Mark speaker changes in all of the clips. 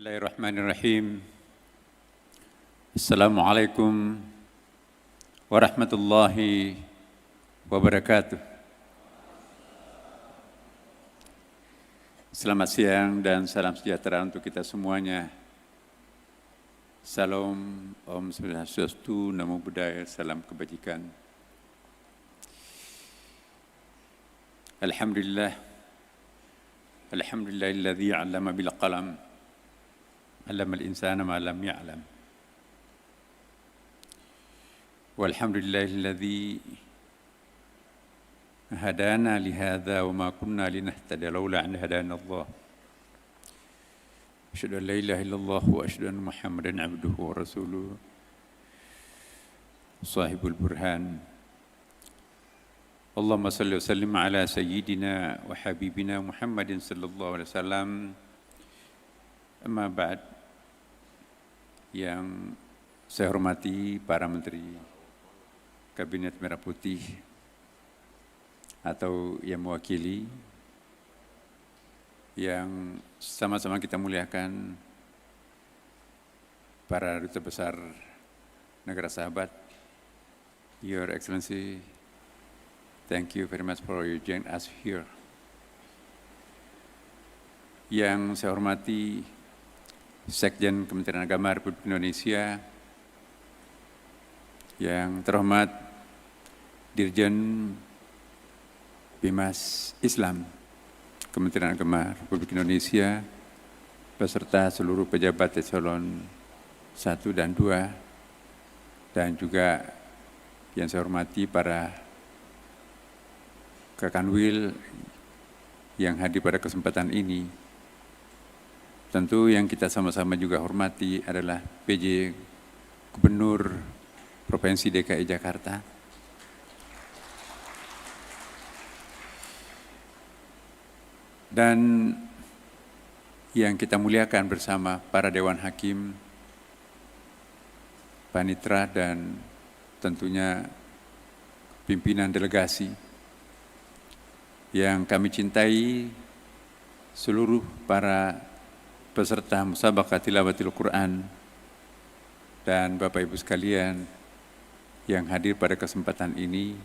Speaker 1: Bismillahirrahmanirrahim. Assalamualaikum warahmatullahi wabarakatuh. Selamat siang dan salam sejahtera untuk kita semuanya. Salam, Om Swastiastu, Namo Buddhaya, salam kebajikan. Alhamdulillah. Alhamdulillahilladzi 'allama bil qalam. 'Allamal insana ma lam ya'lam. Walhamdulillahilladzi hadana li hadza wa ma kunna linahtadiya laula an hadana Allah. Asyhadu an la ilaha illallah wa asyhadu anna Muhammadan 'abduhu wa rasuluhu. Shahibul burhan. Allahumma salli wa sallim ala sayyidina wa habibina Muhammadin sallallahu alaihi wasallam. Amma ba'd. Yang saya hormati para menteri Kabinet Merah Putih atau yang mewakili, yang sama-sama kita muliakan para duta besar negara sahabat, Your Excellency, thank you very much for you join us here. Yang saya hormati Sekjen Kementerian Agama Republik Indonesia, yang terhormat Dirjen Bimas Islam Kementerian Agama Republik Indonesia, beserta seluruh pejabat eselon 1 dan 2, dan juga yang saya hormati para Kakanwil yang hadir pada kesempatan ini. Tentu yang kita sama-sama juga hormati adalah PJ Gubernur Provinsi DKI Jakarta, dan yang kita muliakan bersama para Dewan Hakim, Panitra, dan tentunya pimpinan delegasi yang kami cintai, seluruh para peserta musabaqah tilawatil Quran, dan Bapak Ibu sekalian yang hadir pada kesempatan ini,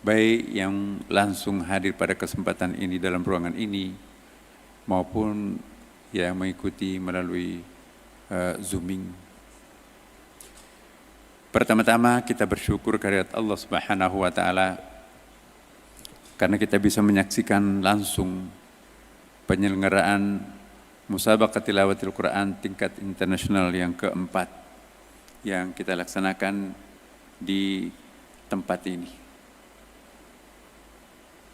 Speaker 1: baik yang langsung hadir pada kesempatan ini dalam ruangan ini, maupun yang mengikuti melalui Zooming. Pertama-tama kita bersyukur kehadirat Allah Subhanahu wa Ta'ala karena kita bisa menyaksikan langsung penyelenggaraan Musabaqah Tilawatil Quran tingkat internasional yang keempat yang kita laksanakan di tempat ini.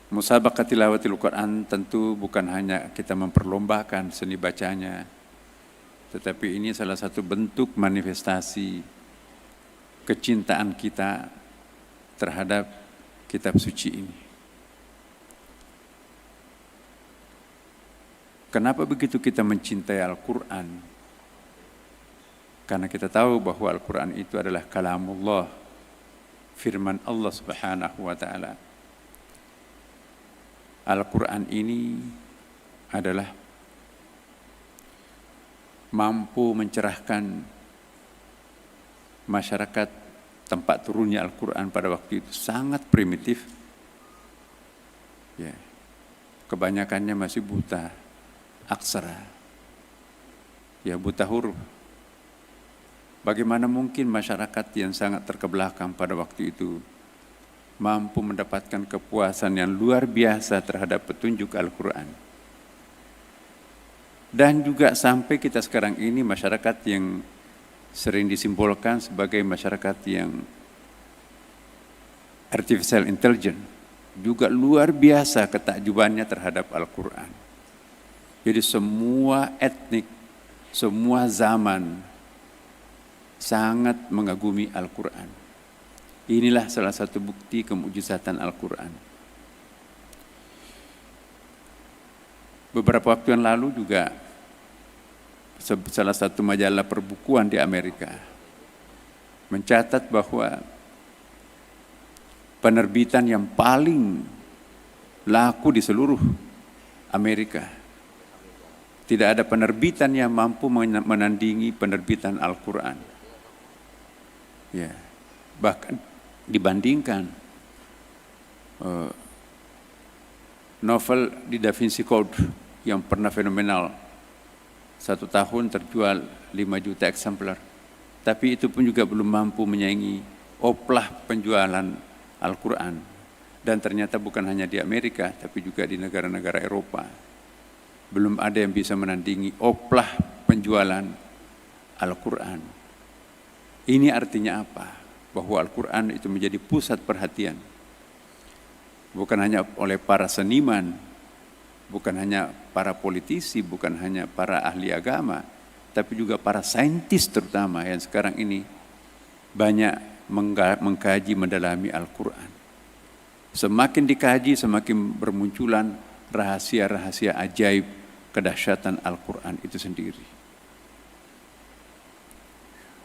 Speaker 1: Musabaqah Tilawatil Quran tentu bukan hanya kita memperlombakan seni bacanya, tetapi ini salah satu bentuk manifestasi kecintaan kita terhadap kitab suci ini. Kenapa begitu kita mencintai Al-Quran? Karena kita tahu bahwa Al-Quran itu adalah kalamullah, firman Allah Subhanahu wa Ta'ala. Al-Quran ini adalah mampu mencerahkan masyarakat tempat turunnya Al-Quran pada waktu itu sangat primitif. Ya, kebanyakannya masih buta aksara, ya, buta huruf. Bagaimana mungkin masyarakat yang sangat terkebelakang pada waktu itu mampu mendapatkan kepuasan yang luar biasa terhadap petunjuk Al-Quran? Dan juga sampai kita sekarang ini masyarakat yang sering disimbolkan sebagai masyarakat yang artificial intelligence juga luar biasa ketakjubannya terhadap Al-Quran. Jadi semua etnik, semua zaman sangat mengagumi Al-Quran. Inilah salah satu bukti kemujizatan Al-Quran. Beberapa waktu yang lalu juga salah satu majalah perbukuan di Amerika mencatat bahwa penerbitan yang paling laku di seluruh Amerika Tidak ada penerbitan yang mampu menandingi penerbitan Al-Quran. Ya, bahkan dibandingkan novel di Da Vinci Code yang pernah fenomenal, 1 tahun terjual 5 juta eksemplar, tapi itu pun juga belum mampu menyaingi oplah penjualan Al-Quran. Dan ternyata bukan hanya di Amerika, tapi juga di negara-negara Eropa. Belum ada yang bisa menandingi oplah penjualan Al-Quran. Ini artinya apa? Bahwa Al-Quran itu menjadi pusat perhatian. Bukan hanya oleh para seniman, bukan hanya para politisi, bukan hanya para ahli agama, tapi juga para saintis terutama yang sekarang ini banyak mengkaji, mendalami Al-Quran. Semakin dikaji, semakin bermunculan rahasia-rahasia ajaib kedahsyatan Al-Quran itu sendiri.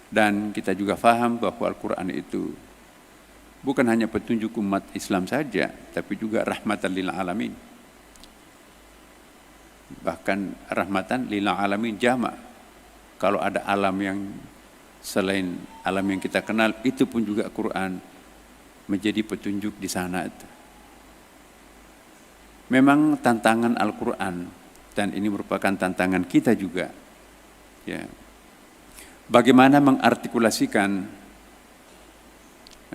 Speaker 1: Dan kita juga faham bahwa Al-Quran itu bukan hanya petunjuk umat Islam saja, tapi juga rahmatan lil alamin. Bahkan rahmatan lil alamin jamak. Kalau ada alam yang selain alam yang kita kenal, itu pun juga Quran menjadi petunjuk di sana itu. Memang tantangan Al-Quran, dan ini merupakan tantangan kita juga, ya, bagaimana mengartikulasikan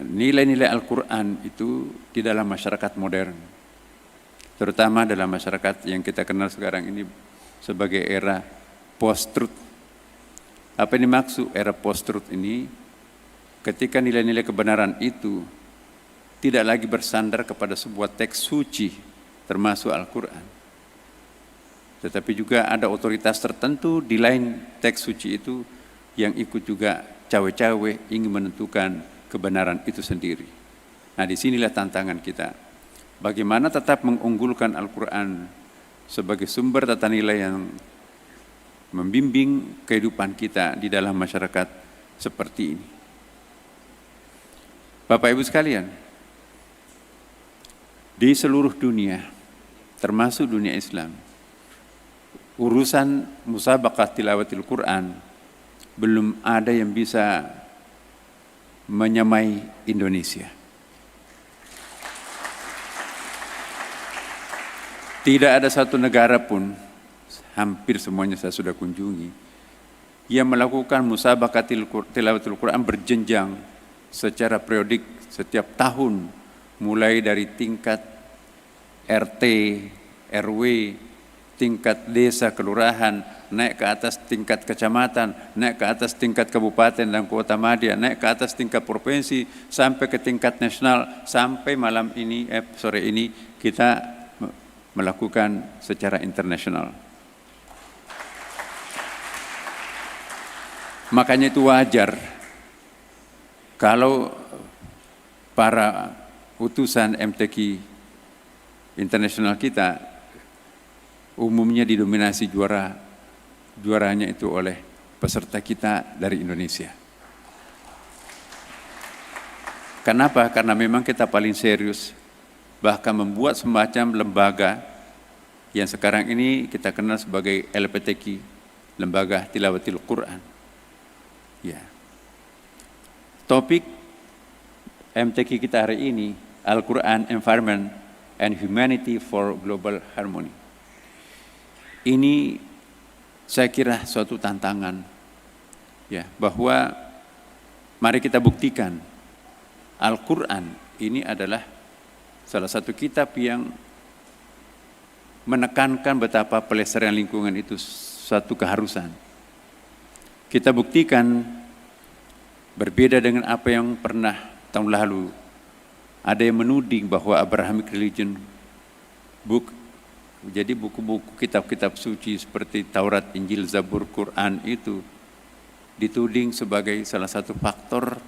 Speaker 1: nilai-nilai Al-Quran itu di dalam masyarakat modern, terutama dalam masyarakat yang kita kenal sekarang ini sebagai era post-truth. Apa yang dimaksud era post-truth ini? Ketika nilai-nilai kebenaran itu tidak lagi bersandar kepada sebuah teks suci, termasuk Al-Quran, tetapi juga ada otoritas tertentu di lain teks suci itu yang ikut juga cawe-cawe ingin menentukan kebenaran itu sendiri. Nah, disinilah tantangan kita. Bagaimana tetap mengunggulkan Al-Quran sebagai sumber tata nilai yang membimbing kehidupan kita di dalam masyarakat seperti ini. Bapak Ibu sekalian, di seluruh dunia, termasuk dunia Islam, urusan musabaqah tilawatil Quran belum ada yang bisa menyamai Indonesia. Tidak ada satu negara pun, hampir semuanya saya sudah kunjungi, yang melakukan musabaqah tilawatil Quran berjenjang secara periodik setiap tahun, mulai dari tingkat RT, RW, tingkat desa, kelurahan, naik ke atas tingkat kecamatan, naik ke atas tingkat kabupaten dan kota madya, naik ke atas tingkat provinsi, sampai ke tingkat nasional, sampai sore ini kita melakukan secara internasional. Makanya itu wajar kalau para utusan MTQ internasional kita umumnya didominasi juaranya itu oleh peserta kita dari Indonesia. Kenapa? Karena memang kita paling serius, bahkan membuat semacam lembaga yang sekarang ini kita kenal sebagai LPTQ, Lembaga Tilawatil Quran. Ya. Topik MTQ kita hari ini, Al-Quran, Environment and Humanity for Global Harmony. Ini saya kira suatu tantangan, ya, bahwa mari kita buktikan Al-Quran ini adalah salah satu kitab yang menekankan betapa pelestarian lingkungan itu suatu keharusan. Kita buktikan, berbeda dengan apa yang pernah tahun lalu ada yang menuding bahwa Abrahamic Religion book, jadi buku-buku kitab-kitab suci seperti Taurat, Injil, Zabur, Quran itu dituding sebagai salah satu faktor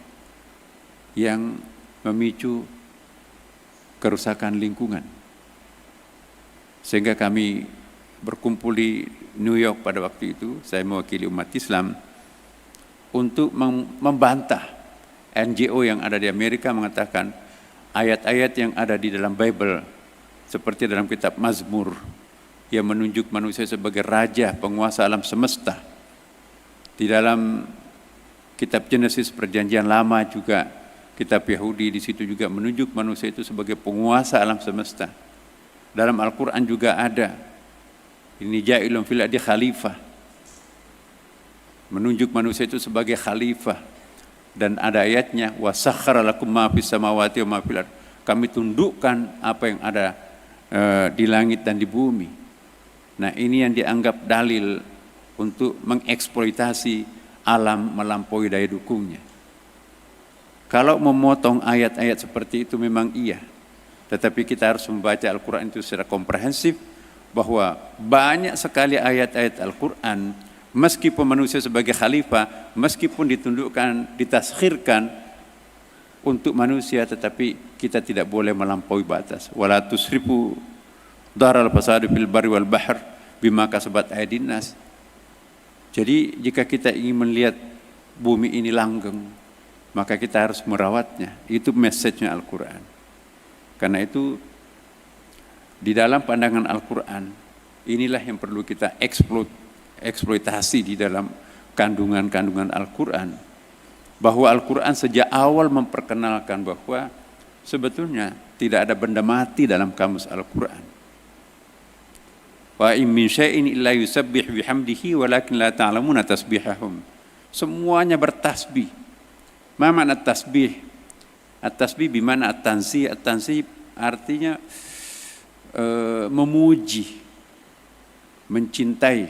Speaker 1: yang memicu kerusakan lingkungan. Sehingga kami berkumpul di New York pada waktu itu, saya mewakili umat Islam untuk membantah NGO yang ada di Amerika mengatakan ayat-ayat yang ada di dalam Bible seperti dalam kitab Mazmur yang menunjuk manusia sebagai raja, penguasa alam semesta. Di dalam kitab Genesis Perjanjian Lama juga, kitab Yahudi di situ juga menunjuk manusia itu sebagai penguasa alam semesta. Dalam Al-Quran juga ada, ini ja'ilun fil ardi khalifah, menunjuk manusia itu sebagai khalifah. Dan ada ayatnya, wa sakhkhara lakum ma fis samawati wa ma fil ardh, kami tundukkan apa yang ada di langit dan di bumi. Nah, ini yang dianggap dalil untuk mengeksploitasi alam melampaui daya dukungnya. Kalau memotong ayat-ayat seperti itu memang iya, tetapi kita harus membaca Al-Quran itu secara komprehensif, bahwa banyak sekali ayat-ayat Al-Quran, meskipun manusia sebagai khalifah, meskipun ditundukkan, ditaskhirkan untuk manusia, tetapi kita tidak boleh melampaui batas. Wala tusrifu daral fasadu fil barri wal bahr bima kasabat aydin nas. Jadi jika kita ingin melihat bumi ini langgeng, maka kita harus merawatnya. Itu message-nya Al-Quran. Karena itu di dalam pandangan Al-Quran, inilah yang perlu kita eksploitasi di dalam kandungan-kandungan Al-Quran. Bahwa Al-Quran sejak awal memperkenalkan bahwa sebetulnya tidak ada benda mati dalam kamus Al-Quran. Wa in min syai'in illa yusabbih bihamdihi walakin la ta'lamuna tasbihahum. Semuanya bertasbih. Ma makna tasbih? At-tasbih bimana at-tansih. At-tansih artinya memuji, mencintai.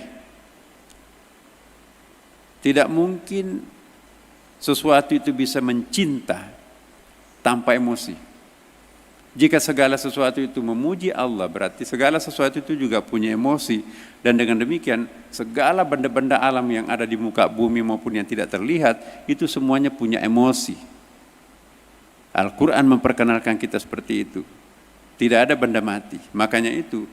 Speaker 1: Tidak mungkin sesuatu itu bisa mencinta tanpa emosi. Jika segala sesuatu itu memuji Allah, berarti segala sesuatu itu juga punya emosi. Dan dengan demikian, segala benda-benda alam yang ada di muka bumi maupun yang tidak terlihat, itu semuanya punya emosi. Al-Quran memperkenalkan kita seperti itu. Tidak ada benda mati. Makanya itu,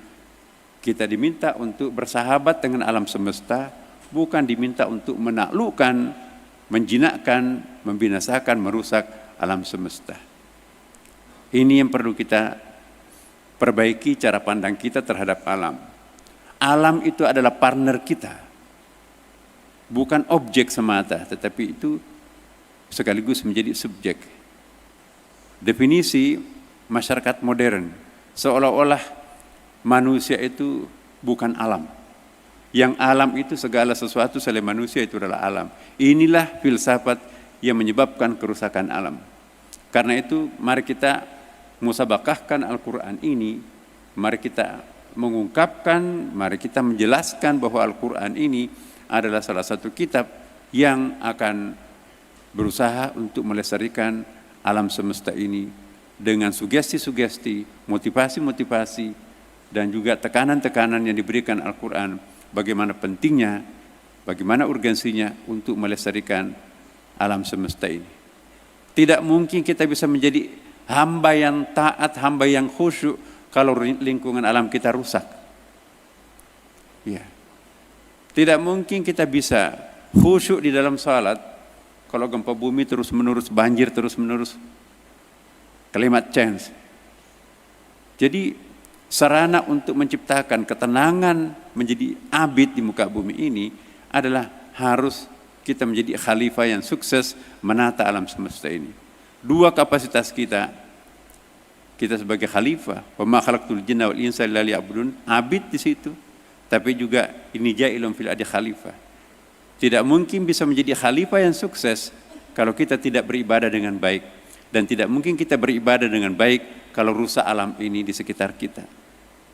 Speaker 1: kita diminta untuk bersahabat dengan alam semesta, bukan diminta untuk menaklukkan, menjinakkan, membinasakan, merusak alam semesta. Ini yang perlu kita perbaiki cara pandang kita terhadap alam. Alam itu adalah partner kita. Bukan objek semata, tetapi itu sekaligus menjadi subjek. Definisi masyarakat modern, seolah-olah manusia itu bukan alam. Yang alam itu segala sesuatu selain manusia itu adalah alam. Inilah filsafat yang menyebabkan kerusakan alam. Karena itu mari kita musabakahkan Al-Quran ini, mari kita mengungkapkan, mari kita menjelaskan bahwa Al-Quran ini adalah salah satu kitab yang akan berusaha untuk melestarikan alam semesta ini dengan sugesti-sugesti, motivasi-motivasi, dan juga tekanan-tekanan yang diberikan Al-Quran, bagaimana pentingnya, bagaimana urgensinya untuk melestarikan alam semesta ini. Tidak mungkin kita bisa menjadi hamba yang taat, hamba yang khusyuk kalau lingkungan alam kita rusak. Ya. Tidak mungkin kita bisa khusyuk di dalam salat kalau gempa bumi terus-menerus, banjir terus-menerus, climate change. Jadi sarana untuk menciptakan ketenangan menjadi abid di muka bumi ini adalah harus kita menjadi khalifah yang sukses menata alam semesta ini. Dua kapasitas kita sebagai khalifah, wa ma khalaqtul jinna wal insa illa liya'budun, abid di situ, tapi juga ini ja'ilun fil ardi khalifah. Tidak mungkin bisa menjadi khalifah yang sukses kalau kita tidak beribadah dengan baik, dan tidak mungkin kita beribadah dengan baik kalau rusak alam ini di sekitar kita.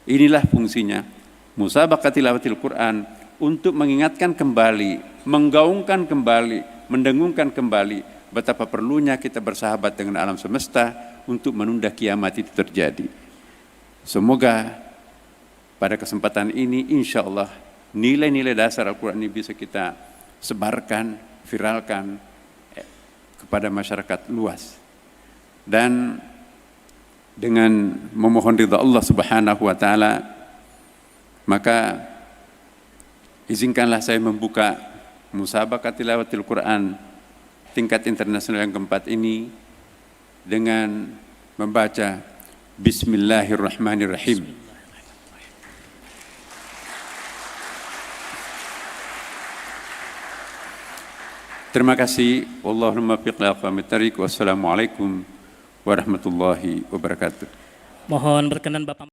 Speaker 1: Inilah fungsinya musabaqah tilawatil Quran, untuk mengingatkan kembali, menggaungkan kembali, mendengungkan kembali betapa perlunya kita bersahabat dengan alam semesta untuk menunda kiamat itu terjadi. Semoga pada kesempatan ini insya Allah nilai-nilai dasar Al-Quran ini bisa kita sebarkan, viralkan kepada masyarakat luas. Dan dengan memohon ridha Allah Subhanahu wa taala, maka izinkanlah saya membuka musabaqah tilawatil Quran tingkat internasional yang keempat ini dengan membaca Bismillahirrahmanirrahim. Terima kasih. Wallahul muwaffiq ila aqwamit thariq. Wassalamualaikum warahmatullahi wabarakatuh.
Speaker 2: Mohon berkenan Bapak